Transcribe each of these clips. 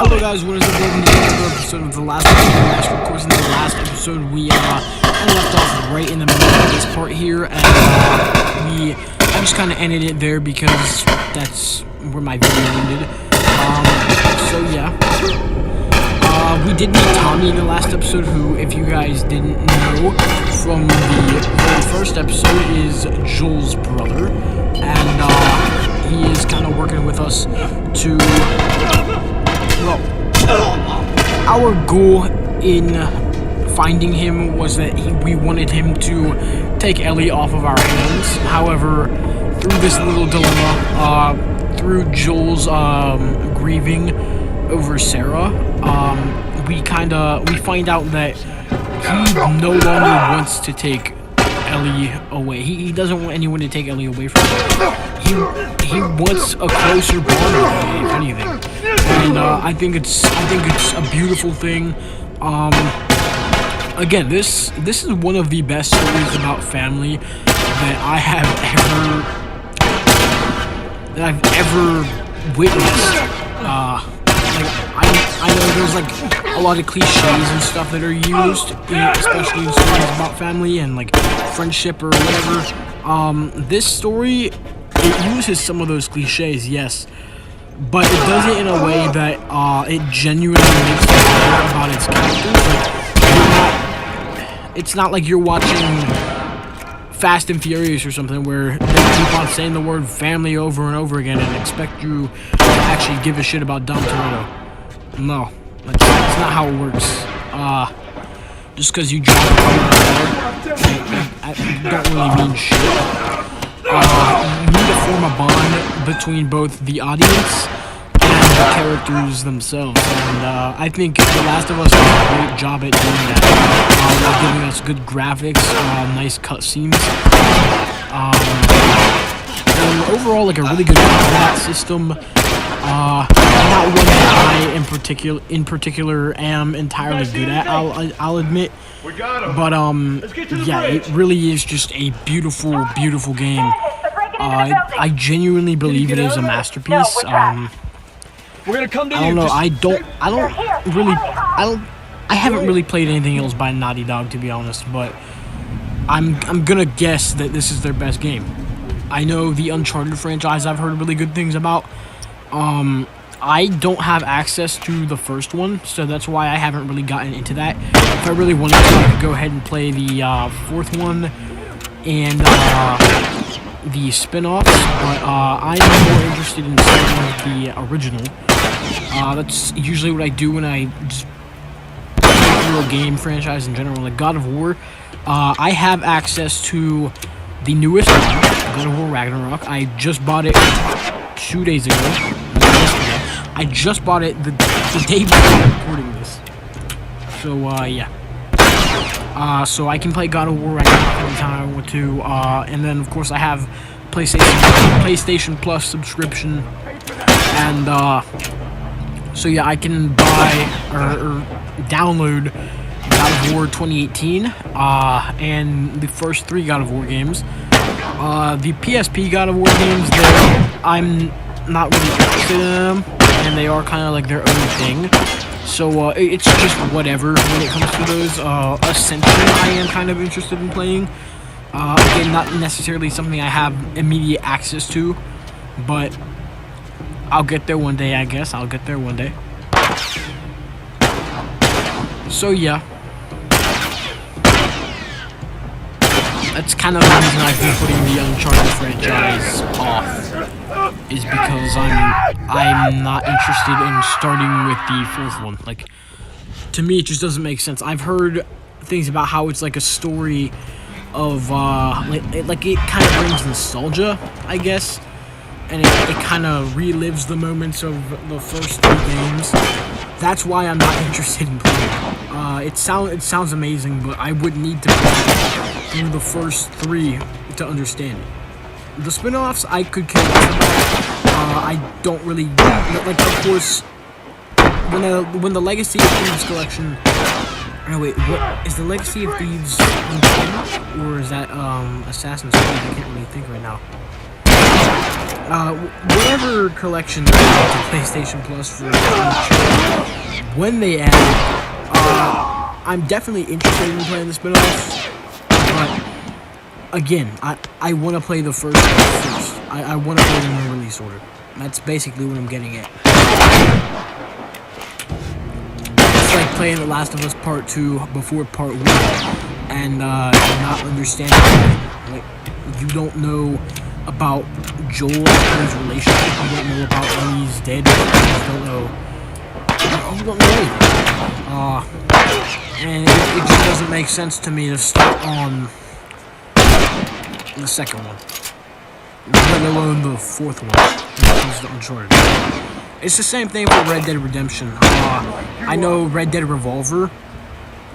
Hello guys, what is up? Welcome to another episode of the last remastered. Of course, in the last episode we left off right in the middle of this part here, and I just kind of ended it there because that's where my video ended. So yeah, we did meet Tommy in the last episode, who, if you guys didn't know from the very first episode, is Joel's brother, and he is kind of working with us to. Well, our goal in finding him was that we wanted him to take Ellie off of our hands. However, through this little dilemma, through Joel's grieving over Sarah, we find out that he no longer wants to take Ellie away. He doesn't want anyone to take Ellie away from him. He wants a closer bond with Ellie, if anything. And I think it's a beautiful thing. Again, this is one of the best stories about family that I've ever witnessed. I know there's like a lot of cliches and stuff that are used, especially in stories about family and like friendship or whatever. This story, it uses some of those cliches, yes, but it does it in a way that it genuinely makes you care about its characters. Like, it's not like you're watching Fast and Furious or something where they keep on saying the word family over and over again and expect you to actually give a shit about Dom Toretto. No, that's not how it works. Just because you drop it don't really mean shit. You need to form a bond between both the audience and the characters themselves, and I think The Last of Us does a great job at doing that, giving us good graphics, nice cutscenes, and overall like a really good combat system. Not one that I in particular am entirely good at, I'll admit. But yeah, it really is just a beautiful, beautiful game. I genuinely believe it is a masterpiece. I don't know. I haven't really played anything else by Naughty Dog, to be honest, but I'm gonna guess that this is their best game. I know the Uncharted franchise I've heard really good things about. I don't have access to the first one, so that's why I haven't really gotten into that. If I really wanted to, I could go ahead and play the fourth one and the spin-offs, but I'm more interested in starting with the original. That's usually what I do when I just play through a game franchise in general, like God of War. I have access to the newest one, God of War Ragnarok. I just bought it 2 days ago. I just bought it the day before I'm recording this. So, yeah. So I can play God of War Ragnarok anytime I want to. And then, of course, I have PlayStation Plus subscription. And, so yeah, I can buy or download God of War 2018 and the first 3 God of War games. The PSP God of War games, I'm not really interested in them, and they are kind of like their own thing. So it's just whatever when it comes to those. Ascension, I am kind of interested in playing. Again, not necessarily something I have immediate access to, but I'll get there one day, I guess. I'll get there one day. So yeah, that's kind of the reason I've been putting the Uncharted franchise off, is because I'm not interested in starting with the fourth one. Like, to me, it just doesn't make sense. I've heard things about how it's like a story of like it kind of brings nostalgia, I guess, and it kind of relives the moments of the first 3 games. That's why I'm not interested in playing it. It sounds amazing, but I would need to play through the first 3 to understand it. The spin-offs I could care less about. I don't really like. Of course, when the Legacy of Thieves collection. Oh wait, what is the Legacy of Thieves in game, or is that Assassin's Creed? I can't really think right now. whatever collection they add to PlayStation Plus for the future, when they add it, I'm definitely interested in playing the spin-offs, but again, I want to play the first one first. I want to play them in release order. That's basically what I'm getting at. It's like playing The Last of Us Part 2 before Part 1 and not understanding it. Like, you don't know about Joel and his relationship. You don't know about when he's dead. You don't know. You don't know anything. And it just doesn't make sense to me to start on the second one, let alone the fourth one, which is the Uncharted. It's the same thing for Red Dead Redemption. I know Red Dead Revolver.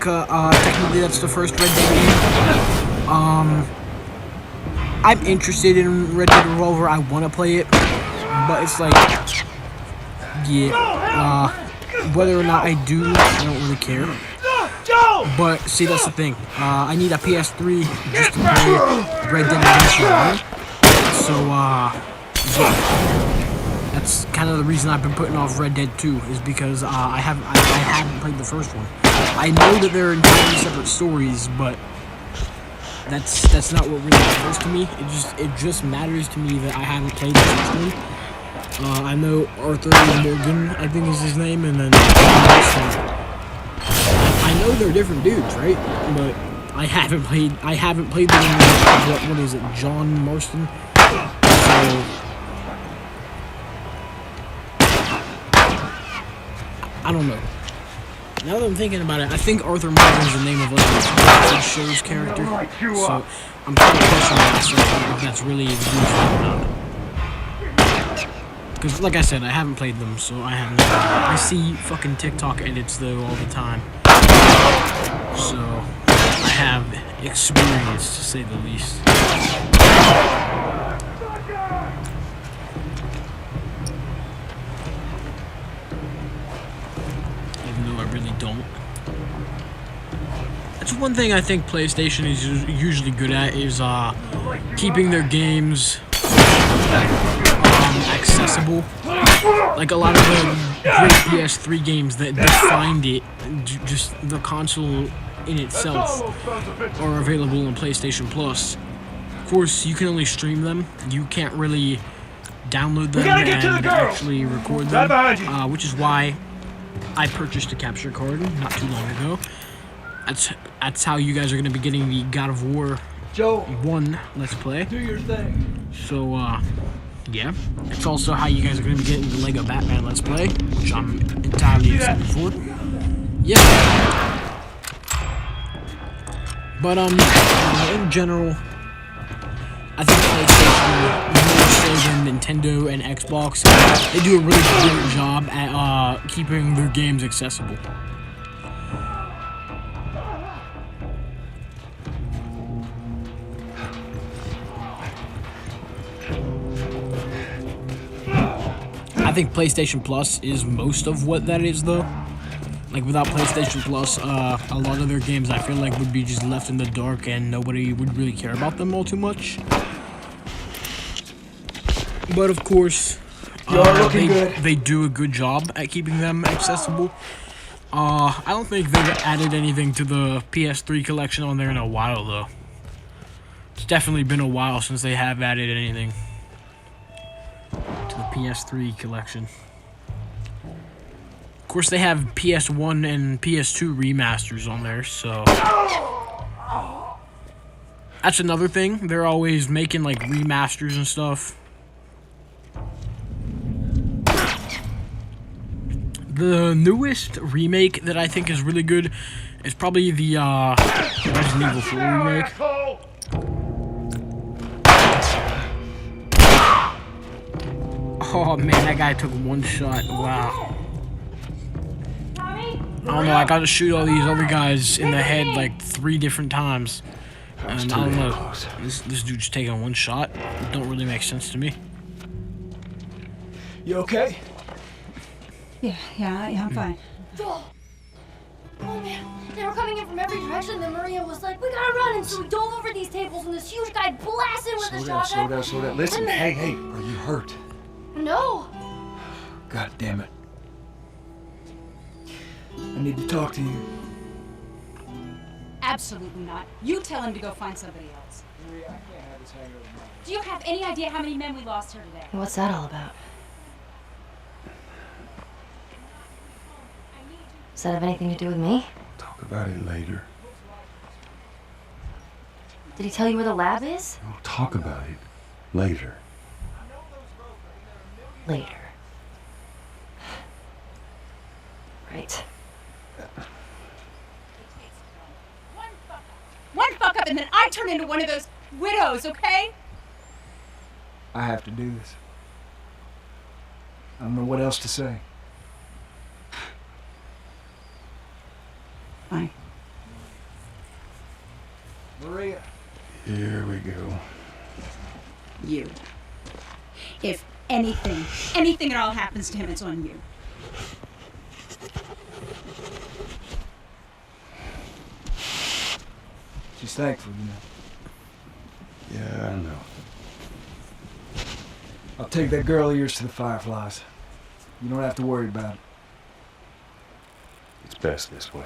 Technically, that's the first Red Dead game. I'm interested in Red Dead Revolver. I want to play it, but it's like, yeah. Whether or not I do, I don't really care. But see, that's the thing. I need a PS3 just to play Red Dead Redemption 1. So, yeah. That's kind of the reason I've been putting off Red Dead 2, is because I haven't played the first one. I know that they're entirely separate stories, but that's not what really matters to me. It just matters to me that I haven't played the first one. I know Arthur Morgan, I think is his name, and then I know they're different dudes, right? But I haven't played the one. What is it, John Marston? So I don't know. Now that I'm thinking about it, I think Arthur Morgan is the name of like the show's character. So I'm kind of questioning myself if that's really the reason or not. Because, like I said, I haven't played them, so I haven't. I see fucking TikTok edits though all the time, so I have experience to say the least. I really don't. That's one thing I think PlayStation is usually good at, is keeping their games accessible. Like a lot of the great PS3 games that defined it, just the console in itself, are available on PlayStation Plus. Of course, you can only stream them. You can't really download them and actually record them, which is why I purchased a capture card not too long ago. That's how you guys are going to be getting the God of War 1 Let's Play. Do your thing. So, yeah. It's also how you guys are going to be getting the Lego Batman Let's Play, which I'm entirely excited for. Yeah. But, in general, I think PlayStation, more so than Nintendo and Xbox, they do a really great job at keeping their games accessible. I think PlayStation Plus is most of what that is, though. Like, without PlayStation Plus, a lot of their games I feel like would be just left in the dark and nobody would really care about them all too much. But of course, they do a good job at keeping them accessible. I don't think they've added anything to the PS3 collection on there in a while, though. It's definitely been a while since they have added anything to the PS3 collection. Of course, they have PS1 and PS2 remasters on there, so that's another thing. They're always making like remasters and stuff. The newest remake that I think is really good is probably the Resident Evil 4 remake. Oh man, that guy took one shot. Wow. I don't know, I gotta shoot all these other guys in the head like 3 different times. And I don't know, this dude's taking one shot. It don't really make sense to me. You okay? Yeah, I'm fine. Oh man, they were coming in from every direction. Then Maria was like, "We gotta run!" And so we dove over these tables, and this huge guy blasted with a shotgun. Slow down. Listen, hey, are you hurt? No. God damn it. I need to talk to you. Absolutely not. You tell him to go find somebody else. Maria, I can't have this hangover tonight. Do you have any idea how many men we lost here today? What's that all about? Does that have anything to do with me? Talk about it later. Did he tell you where the lab is? We'll talk about it later. Later. Right. One fuck up and then I turn into one of those widows, okay? I have to do this. I don't know what else to say. Fine. Maria. Here we go. You. If anything at all happens to him, it's on you. She's thankful, you know. Yeah, I know. I'll take that girl of yours to the Fireflies. You don't have to worry about it. It's best this way.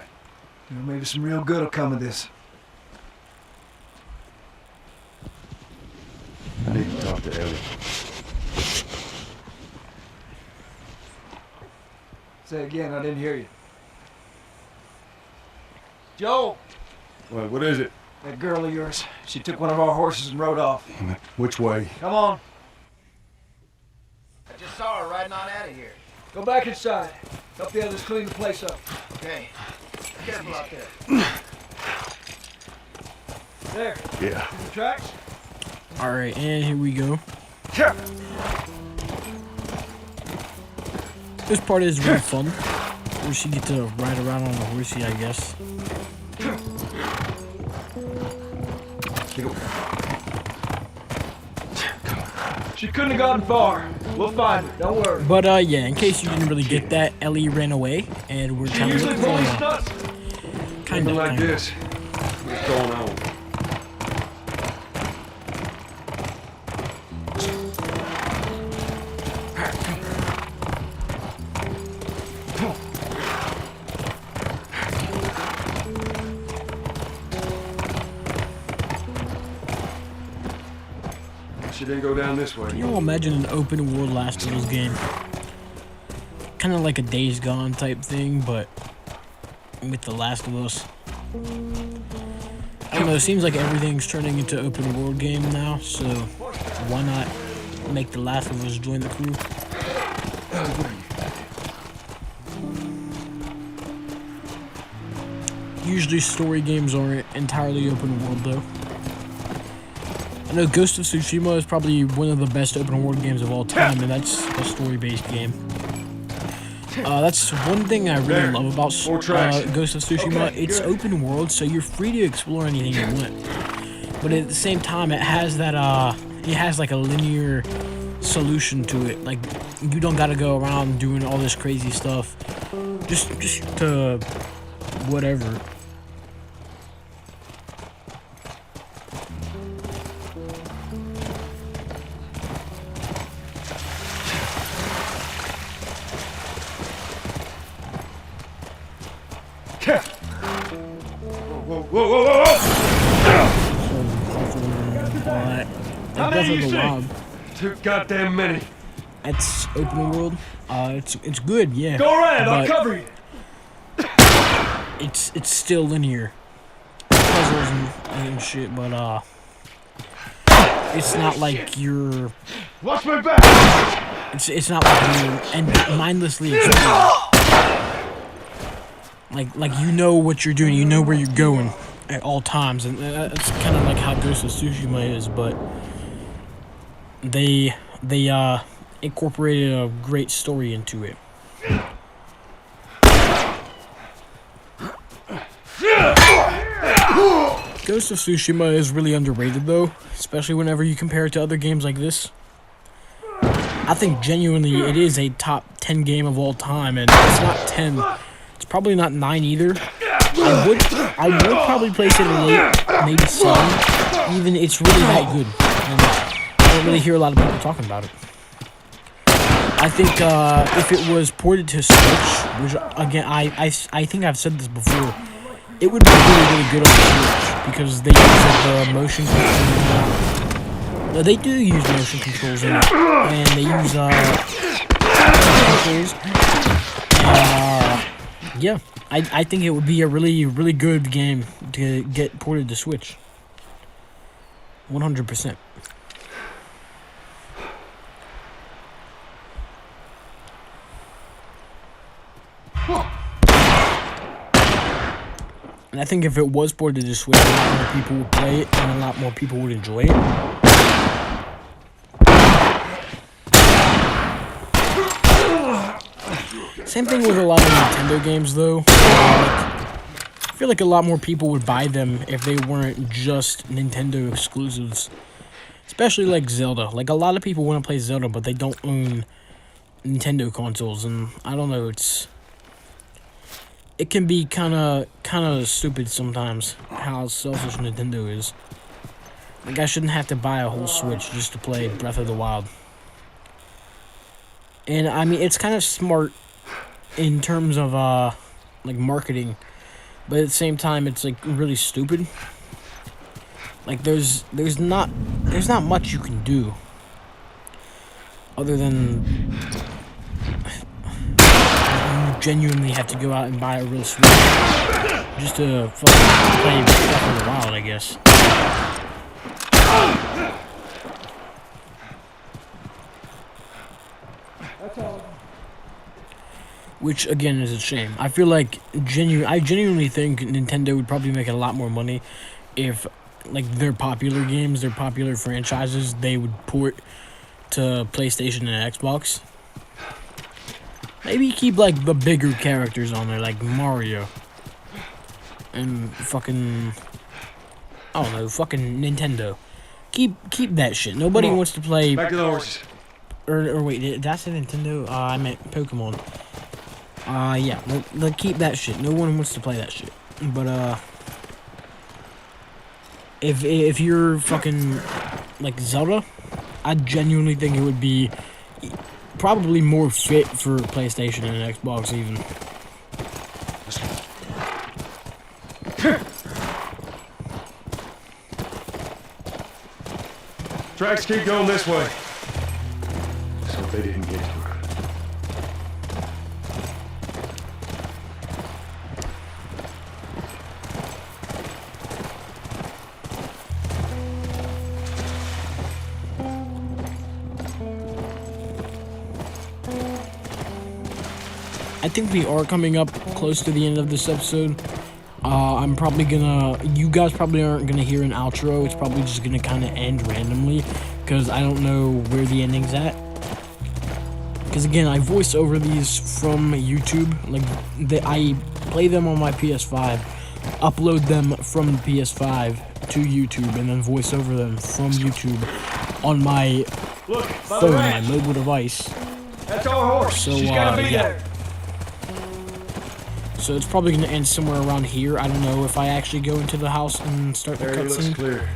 You know, maybe some real good will come of this. I need to talk to Ellie. Say again, I didn't hear you. Joe! What is it? That girl of yours. She took one of our horses and rode off. Damn it. Which way? Come on. I just saw her riding on out of here. Go back inside. Help the others clean the place up. Okay. Careful out there. There. Yeah. See the tracks? Alright, and here we go. Yeah. This part is really fun. Where she get to ride around on a horsey, I guess. She couldn't have gotten far. We'll find her. Don't worry. But yeah, in case you didn't really get that, Ellie ran away, and we're She kind of usually looking for pulls her. nuts. Kind of like this. What's going on? She didn't go down this way. Can you all imagine an open world Last of Us game? Kind of like a Days Gone type thing, but with the Last of Us. I don't know, it seems like everything's turning into open world game now, so why not make the Last of Us join the crew? Usually story games aren't entirely open world though. I know Ghost of Tsushima is probably one of the best open world games of all time, and that's a story-based game. That's one thing I really love about Ghost of Tsushima. It's open world, so you're free to explore anything you want. But at the same time, it has that it has like a linear solution to it. Like you don't gotta go around doing all this crazy stuff. Just to whatever. Whoa! But definitely wild. Too goddamn many. It's open world. It's good, yeah. Go around, I'll but cover you. It's still linear. Puzzles and shit, but it's not like you're. Watch my back. It's not like you're mindlessly exploring. Like you know what you're doing, you know where you're going at all times, and that's kind of like how Ghost of Tsushima is, but they incorporated a great story into it. Ghost of Tsushima is really underrated though, especially whenever you compare it to other games like this. I think genuinely it is a top 10 game of all time, and it's not 10 It's probably not 9 either. I would probably place it at 8, maybe 7. Even it's really that good. And I don't really hear a lot of people talking about it. I think if it was ported to Switch, which again I think I've said this before, it would be really good on the Switch because they use the motion controls. They do use motion controls in it, and they use controls. And yeah, I think it would be a really good game to get ported to Switch. 100%. And I think if it was ported to Switch, a lot more people would play it, and a lot more people would enjoy it. Same thing with a lot of Nintendo games, though. I feel like a lot more people would buy them if they weren't just Nintendo exclusives. Especially like Zelda. Like, a lot of people want to play Zelda, but they don't own Nintendo consoles, and I don't know, it can be kind of stupid sometimes how selfish Nintendo is. Like, I shouldn't have to buy a whole Switch just to play Breath of the Wild. And I mean, it's kind of smart in terms of like marketing, but at the same time, it's like really stupid. Like, there's not much you can do other than you genuinely have to go out and buy a real Switch just to fucking play Breath of the Wild, I guess. Which again is a shame. I feel like I genuinely think Nintendo would probably make a lot more money if, like, their popular games, their popular franchises, they would port to PlayStation and Xbox. Maybe keep, like, the bigger characters on there, like Mario. And fucking, I don't know, fucking Nintendo. Keep that shit. Nobody wants to play. Back to the horses. Or wait, did I say Nintendo? I meant Pokemon. Yeah, keep that shit. No one wants to play that shit. But, if you're fucking, like, Zelda, I genuinely think it would be probably more fit for PlayStation and Xbox, even. Tracks keep going this way. So they didn't get to her. I think we are coming up close to the end of this episode. I'm probably gonna, you guys probably aren't gonna hear an outro. It's probably just gonna kind of end randomly because I don't know where the ending's at. Because again, I voice over these from YouTube. Like, I play them on my PS5, upload them from the PS5 to YouTube, and then voice over them from YouTube on my phone, my mobile device. That's our horse. So, She's gotta be yeah. there. So it's probably going to end somewhere around here. I don't know if I actually go into the house and start the Area looks cutscene. clear.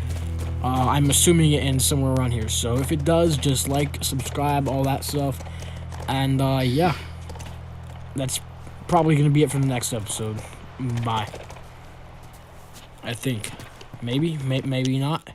I'm assuming it ends somewhere around here. So if it does, just like, subscribe, all that stuff. And yeah, that's probably going to be it for the next episode. Bye. I think. Maybe, maybe not.